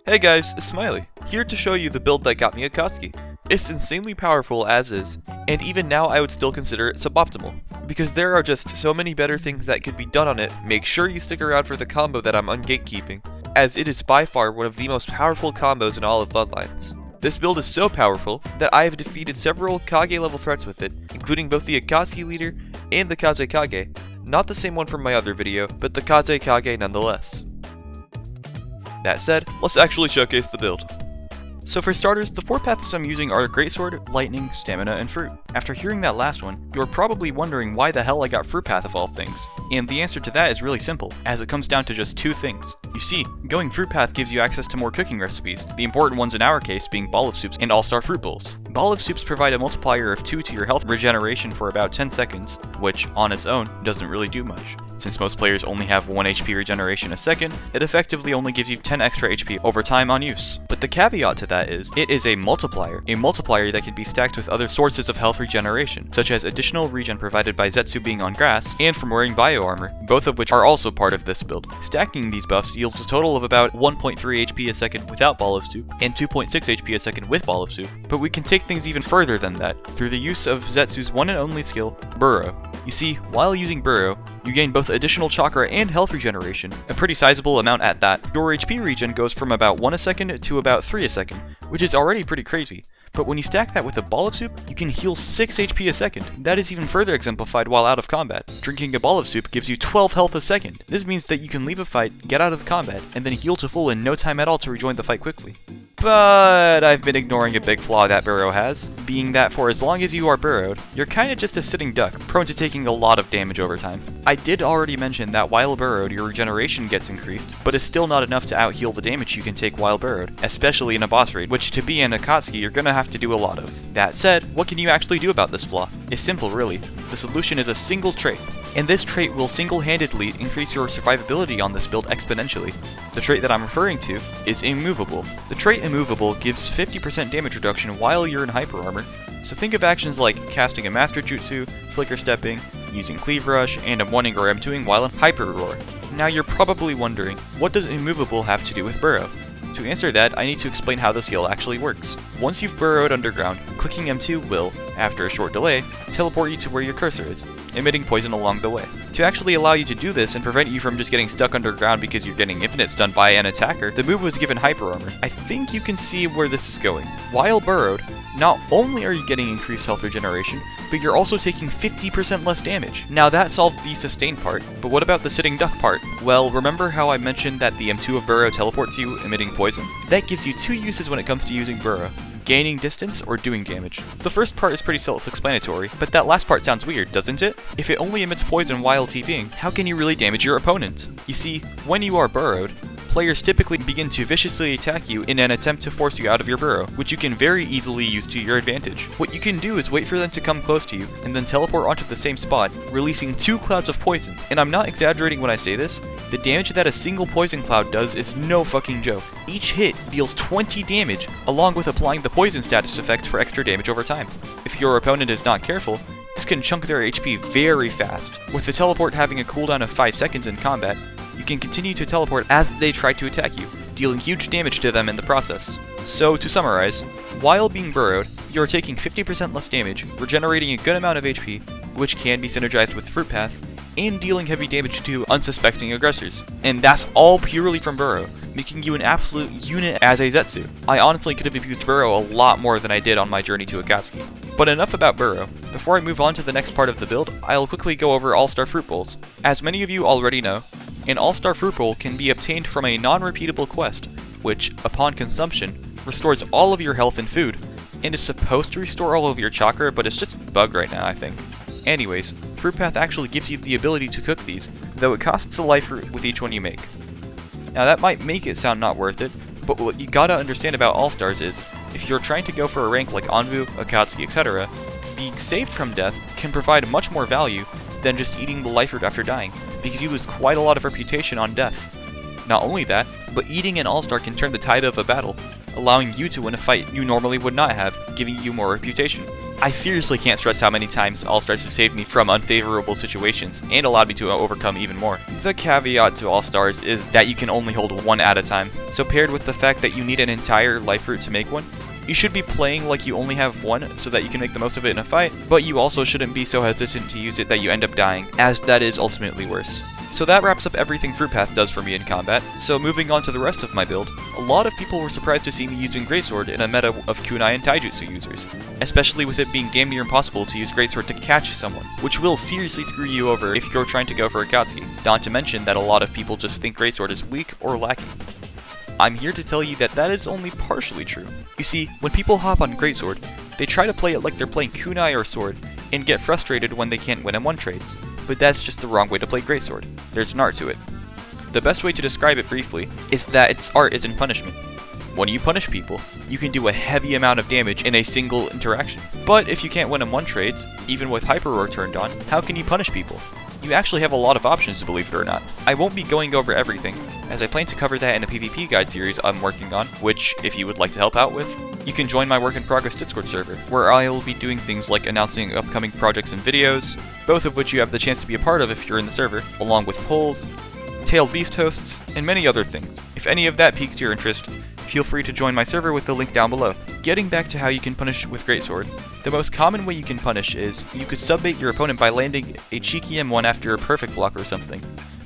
Hey guys, it's Smiley, here to show you the build that got me Akatsuki. It's insanely powerful as is, and even now I would still consider it suboptimal. Because there are just so many better things that could be done on it, make sure you stick around for the combo that I'm ungatekeeping, as it is by far one of the most powerful combos in all of Bloodlines. This build is so powerful that I have defeated several Kage level threats with it, including both the Akatsuki leader and the Kaze Kage, not the same one from my other video, but the Kaze Kage nonetheless. That said, let's actually showcase the build. So for starters, the 4 paths I'm using are Greatsword, Lightning, Stamina, and Fruit. After hearing that last one, you're probably wondering why the hell I got Fruit Path of all things. And the answer to that is really simple, as it comes down to just 2 things. You see, going Fruit Path gives you access to more cooking recipes, the important ones in our case being Ball of Soups and All-Star Fruit Bowls. Ball of Soups provide a multiplier of 2 to your health regeneration for about 10 seconds, which, on its own, doesn't really do much. Since most players only have 1 HP regeneration a second, it effectively only gives you 10 extra HP over time on use. But the caveat to that is, it is a multiplier that can be stacked with other sources of health regeneration, such as additional regen provided by Zetsu being on grass, and from wearing bio armor, both of which are also part of this build. Stacking these buffs yields a total of about 1.3 HP a second without Ball of Soup, and 2.6 HP a second with Ball of Soup, but we can take things even further than that, through the use of Zetsu's one and only skill, Burrow. You see, while using Burrow, you gain both additional chakra and health regeneration, a pretty sizable amount at that. Your HP regen goes from about 1 a second to about 3 a second, which is already pretty crazy. But when you stack that with a Ball of Soup, you can heal 6 HP a second. That is even further exemplified while out of combat. Drinking a Ball of Soup gives you 12 health a second. This means that you can leave a fight, get out of combat, and then heal to full in no time at all to rejoin the fight quickly. But I've been ignoring a big flaw that Burrow has, being that for as long as you are burrowed, you're kinda just a sitting duck, prone to taking a lot of damage over time. I did already mention that while burrowed, your regeneration gets increased, but is still not enough to out-heal the damage you can take while burrowed, especially in a boss raid, which to be an Akatsuki you're gonna have to do a lot of. That said, what can you actually do about this flaw? It's simple really. The solution is a single trait. And this trait will single-handedly increase your survivability on this build exponentially. The trait that I'm referring to is Immovable. The trait Immovable gives 50% damage reduction while you're in hyper armor, so think of actions like casting a Master Jutsu, Flicker Stepping, using Cleave Rush, and M1ing or M2ing while in Hyper Roar. Now you're probably wondering, what does Immovable have to do with Burrow? To answer that, I need to explain how the skill actually works. Once you've burrowed underground, clicking M2 will, after a short delay, teleport you to where your cursor is, emitting poison along the way. To actually allow you to do this and prevent you from just getting stuck underground because you're getting infinite stun by an attacker, the move was given hyper armor. I think you can see where this is going. While burrowed, not only are you getting increased health regeneration, but you're also taking 50% less damage. Now that solved the sustain part, but what about the sitting duck part? Well, remember how I mentioned that the M2 of Burrow teleports you, emitting poison? That gives you 2 uses when it comes to using Burrow. Gaining distance or doing damage. The first part is pretty self-explanatory, but that last part sounds weird, doesn't it? If it only emits poison while TPing, how can you really damage your opponent? You see, when you are burrowed, players typically begin to viciously attack you in an attempt to force you out of your burrow, which you can very easily use to your advantage. What you can do is wait for them to come close to you, and then teleport onto the same spot, releasing 2 clouds of poison. And I'm not exaggerating when I say this, the damage that a single poison cloud does is no fucking joke. Each hit deals 20 damage, along with applying the poison status effect for extra damage over time. If your opponent is not careful, this can chunk their HP very fast. With the teleport having a cooldown of 5 seconds in combat, you can continue to teleport as they try to attack you, dealing huge damage to them in the process. So to summarize, while being burrowed, you are taking 50% less damage, regenerating a good amount of HP, which can be synergized with Fruit Path, and dealing heavy damage to unsuspecting aggressors. And that's all purely from Burrow, making you an absolute unit as a Zetsu. I honestly could have abused Burrow a lot more than I did on my journey to Akatsuki. But enough about Burrow. Before I move on to the next part of the build, I'll quickly go over All-Star Fruit Bowls. As many of you already know, an All-Star Fruit Bowl can be obtained from a non-repeatable quest, which, upon consumption, restores all of your health and food, and is supposed to restore all of your chakra, but it's just bugged right now, I think. Anyways, Fruit Path actually gives you the ability to cook these, though it costs a life root with each one you make. Now that might make it sound not worth it, but what you gotta understand about All-Stars is, if you're trying to go for a rank like Anbu, Akatsuki, etc., being saved from death can provide much more value than just eating the life root after dying, because you lose quite a lot of reputation on death. Not only that, but eating an All-Star can turn the tide of a battle, allowing you to win a fight you normally would not have, giving you more reputation. I seriously can't stress how many times All-Stars have saved me from unfavorable situations and allowed me to overcome even more. The caveat to All-Stars is that you can only hold one at a time, so paired with the fact that you need an entire life root to make one, you should be playing like you only have one so that you can make the most of it in a fight, but you also shouldn't be so hesitant to use it that you end up dying, as that is ultimately worse. So that wraps up everything Fruit Path does for me in combat, so moving on to the rest of my build, a lot of people were surprised to see me using Greatsword in a meta of kunai and taijutsu users, especially with it being damn near impossible to use Greatsword to catch someone, which will seriously screw you over if you're trying to go for Akatsuki, not to mention that a lot of people just think Greatsword is weak or lacking. I'm here to tell you that that is only partially true. You see, when people hop on Greatsword, they try to play it like they're playing kunai or sword, and get frustrated when they can't win M1 trades, but that's just the wrong way to play Greatsword. There's an art to it. The best way to describe it briefly is that its art is in punishment. When you punish people, you can do a heavy amount of damage in a single interaction. But if you can't win M1 trades, even with Hyper Roar turned on, how can you punish people? You actually have a lot of options, believe it or not. I won't be going over everything, as I plan to cover that in a PvP guide series I'm working on, which, if you would like to help out with, you can join my Work in Progress Discord server, where I will be doing things like announcing upcoming projects and videos, both of which you have the chance to be a part of if you're in the server, along with polls, tailed beast hosts, and many other things. If any of that piqued your interest, feel free to join my server with the link down below. Getting back to how you can punish with Greatsword, the most common way you can punish is you could subbait your opponent by landing a cheeky M1 after a perfect block or something.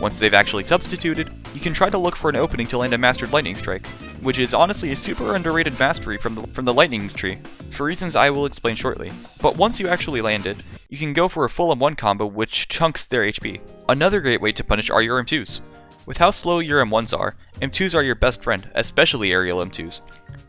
Once they've actually substituted, you can try to look for an opening to land a Mastered Lightning Strike, which is honestly a super underrated mastery from the Lightning tree, for reasons I will explain shortly. But once you actually land it, you can go for a full M1 combo which chunks their HP. Another great way to punish are your M2s. With how slow your M1s are, M2s are your best friend, especially aerial M2s.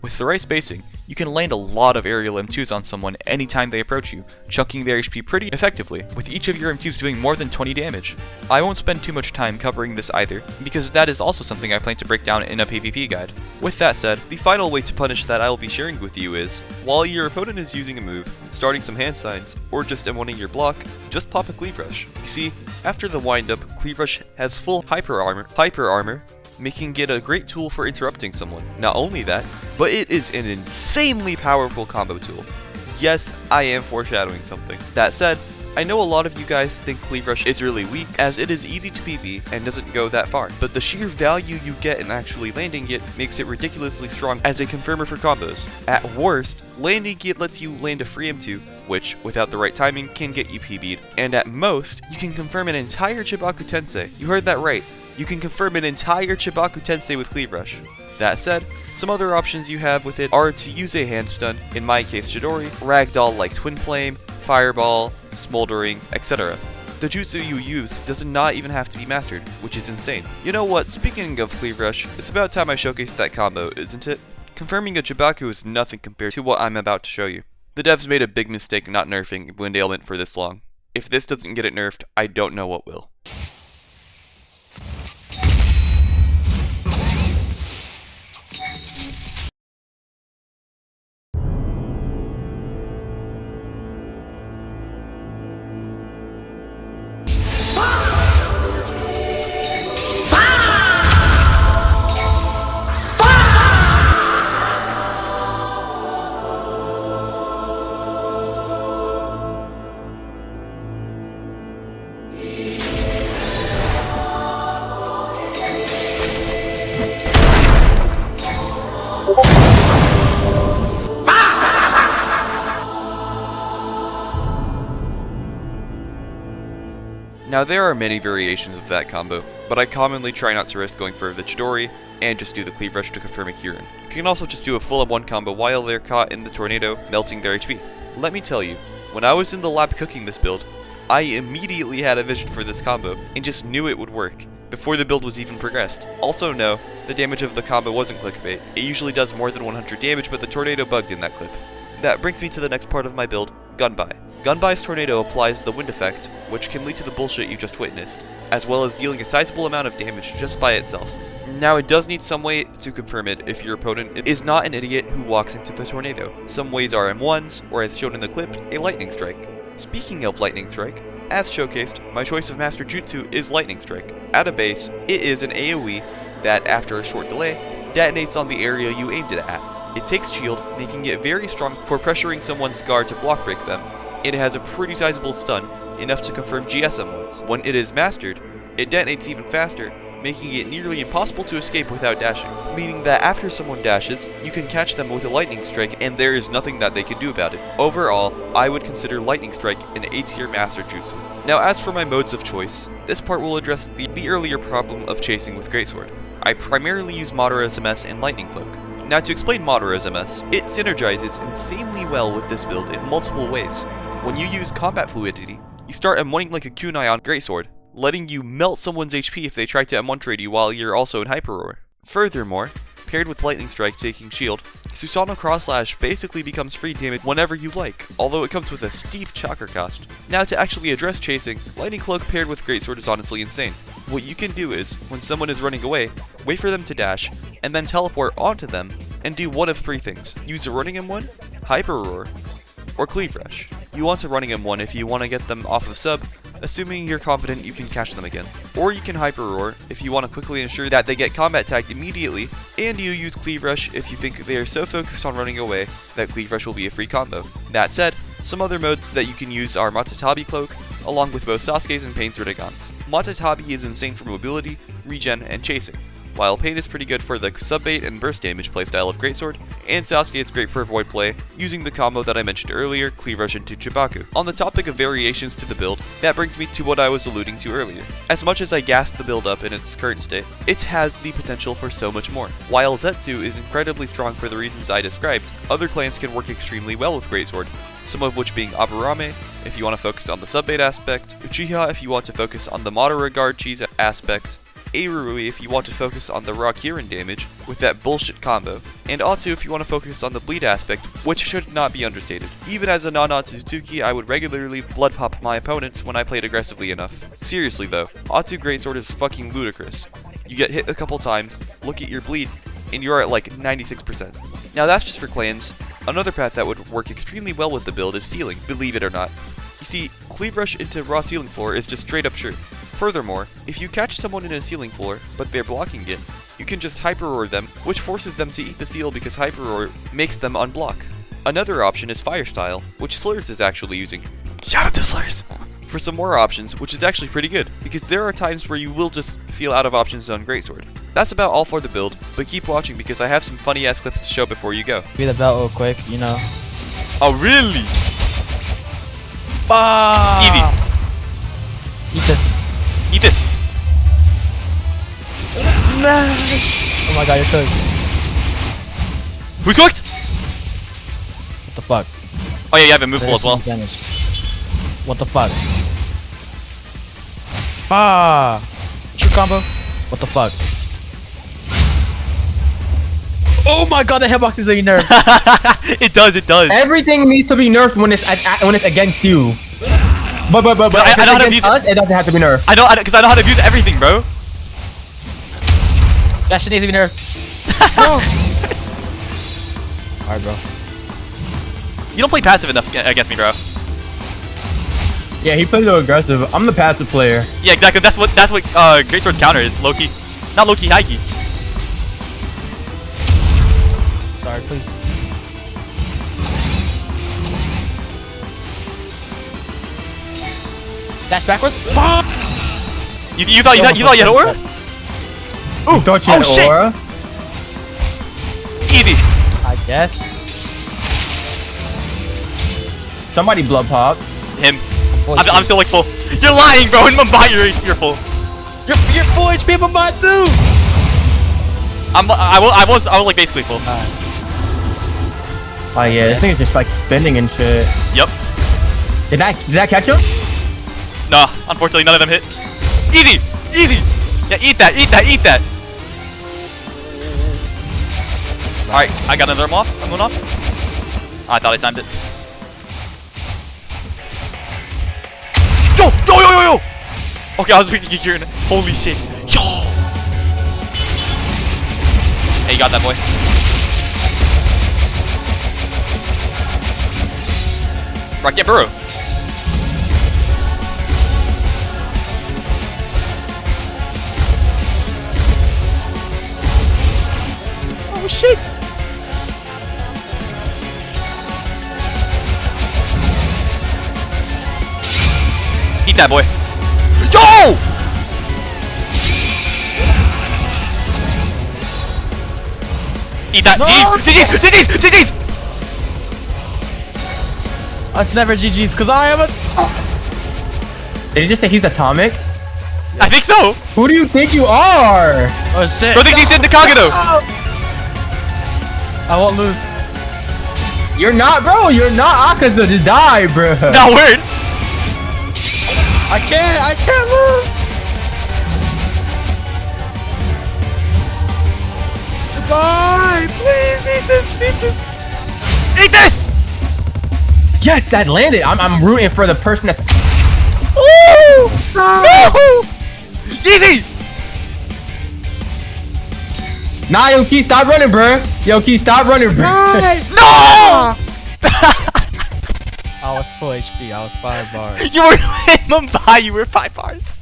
With the right spacing, you can land a lot of aerial M2s on someone anytime they approach you, chunking their HP pretty effectively, with each of your M2s doing more than 20 damage. I won't spend too much time covering this either, because that is also something I plan to break down in a PvP guide. With that said, the final way to punish that I will be sharing with you is, while your opponent is using a move, starting some hand signs, or just M1ing your block, just pop a Cleave Rush. You see, after the windup, Cleave Rush has full hyper armor, making it a great tool for interrupting someone. Not only that, but it is an insanely powerful combo tool. Yes, I am foreshadowing something. That said, I know a lot of you guys think Cleave Rush is really weak, as it is easy to PB and doesn't go that far, but the sheer value you get in actually landing it makes it ridiculously strong as a confirmer for combos. At worst, landing it lets you land a free M2, which, without the right timing, can get you PB'd, and at most, you can confirm an entire Chibaku Tensei. You heard that right. You can confirm an entire Chibaku Tensei with Cleave Rush. That said, some other options you have with it are to use a hand stun, in my case Chidori, ragdoll like Twin Flame, Fireball, Smoldering, etc. The jutsu you use does not even have to be mastered, which is insane. You know what, speaking of Cleave Rush, it's about time I showcased that combo, isn't it? Confirming a Chibaku is nothing compared to what I'm about to show you. The devs made a big mistake not nerfing Wind Ailment for this long. If this doesn't get it nerfed, I don't know what will. Now there are many variations of that combo, but I commonly try not to risk going for the Chidori, and just do the Cleave Rush to confirm a Kieran. You can also just do a full M1 combo while they're caught in the tornado, melting their HP. Let me tell you, when I was in the lab cooking this build, I immediately had a vision for this combo, and just knew it would work, before the build was even progressed. Also no, the damage of the combo wasn't clickbait. It usually does more than 100 damage, but the tornado bugged in that clip. That brings me to the next part of my build, Gunbai. Gunbai's tornado applies the wind effect, which can lead to the bullshit you just witnessed, as well as dealing a sizable amount of damage just by itself. Now it does need some way to confirm it if your opponent is not an idiot who walks into the tornado. Some ways are M1s, or as shown in the clip, a Lightning Strike. Speaking of Lightning Strike, as showcased, my choice of Master Jutsu is Lightning Strike. At a base, it is an AoE that, after a short delay, detonates on the area you aimed it at. It takes shield, making it very strong for pressuring someone's guard to block break them, and it has a pretty sizable stun, enough to confirm GSM once. When it is mastered, it detonates even faster, making it nearly impossible to escape without dashing, meaning that after someone dashes, you can catch them with a lightning strike and there is nothing that they can do about it. Overall, I would consider lightning strike an A tier master jutsu. Now as for my modes of choice, this part will address the earlier problem of chasing with greatsword. I primarily use Madara's MS and lightning cloak. Now to explain Madara's MS, it synergizes insanely well with this build in multiple ways. When you use combat fluidity, you start M1ing like a kunai on greatsword, letting you melt someone's HP if they try to M1 trade you while you're also in Hyper Roar. Furthermore, paired with Lightning Strike taking shield, Susanoo Cross Slash basically becomes free damage whenever you like, although it comes with a steep chakra cost. Now to actually address chasing, Lightning Cloak paired with Greatsword is honestly insane. What you can do is, when someone is running away, wait for them to dash, and then teleport onto them, and do one of three things. Use a running M1, Hyper Roar, or Cleave Rush. You want to running M1 if you want to get them off of sub, assuming you're confident you can catch them again. Or you can Hyper Roar if you want to quickly ensure that they get combat tagged immediately, and you use Cleave Rush if you think they are so focused on running away that Cleave Rush will be a free combo. That said, some other modes that you can use are Matatabi Cloak, along with both Sasuke's and Pain's Rinnegan's. Matatabi is insane for mobility, regen, and chasing, while Pain is pretty good for the subbait and burst damage playstyle of Greatsword, and Sasuke is great for void play, using the combo that I mentioned earlier, Cleave Rush into Chibaku. On the topic of variations to the build, that brings me to what I was alluding to earlier. As much as I gassed the build up in its current state, it has the potential for so much more. While Zetsu is incredibly strong for the reasons I described, other clans can work extremely well with Greatsword, some of which being Aburame, if you want to focus on the subbait aspect, Uchiha if you want to focus on the Madara guard cheese aspect, Arui if you want to focus on the raw Kirin damage with that bullshit combo, and Atu if you want to focus on the bleed aspect, which should not be understated. Even as a non-Otsutsuki, I would regularly blood pop my opponents when I played aggressively enough. Seriously though, Atu Greatsword is fucking ludicrous. You get hit a couple times, look at your bleed, and you're at like 96%. Now that's just for clans. Another path that would work extremely well with the build is sealing, believe it or not. You see, Cleave Rush into raw ceiling floor is just straight up true. Furthermore, if you catch someone in a ceiling floor, but they're blocking it, you can just Hyper Roar them, which forces them to eat the seal because Hyper Roar makes them unblock. Another option is Fire Style, which Slurs is actually using. Shout out to Slurs! For some more options, which is actually pretty good, because there are times where you will just feel out of options on Greatsword. That's about all for the build, but keep watching because I have some funny ass clips to show before you go. Be the belt real quick, you know. Oh really? Easy. Eat this. Eat this! Smash! Oh my god, you're cooked. Who's cooked? What the fuck? Oh yeah, you have a move pool as well. Damage. What the fuck? True combo. What the fuck? Oh my god, the hitbox is already nerfed. It does. Everything needs to be nerfed when it's against you. But I if know it's how to against abuse us, it doesn't have to be nerfed. I know how to abuse everything, bro. That shit needs to be nerfed. Alright, bro. You don't play passive enough against me, bro. Yeah, he plays so aggressive. I'm the passive player. Yeah, exactly. That's what Greatsword's counter is. Low key, not low key, high key. Sorry, please. Dash backwards. You thought you had aura? Ooh, thought you had shit. aura? Easy. I guess. Somebody blood pop. Him. I'm still like full. You're lying, bro. In Mumbai, you're full. You're full HP Mumbai too. I was like basically full. Oh yeah, this thing is just like spinning and shit. Yep. Did that catch him? Nah, unfortunately none of them hit. Easy. Yeah, eat that. Alright, I got another off. I'm going off. Oh, I thought I timed it. Yo! Okay, I was expecting you here. Holy shit. Yo! Hey, you got that, boy. Rock that burrow. Oh shit! Eat that, boy. Yo! Eat that. No! GG's! It's never GG's because I am a. Did he just say he's atomic? I think so. Who do you think you are? Oh shit. Bro thinks he's in the Kagado. I won't lose. You're not, bro. You're not Akaza. Just die, bro. Now word. I can't move. Goodbye. Please eat this. Eat this. Yes, that landed. I'm rooting for the person that's. Ooh! No! Easy! Nah, yo, Key, stop running, bro. Yo, Key, stop running, bro. No! I was full HP. I was 5 bars. You were in Mumbai. You were 5 bars.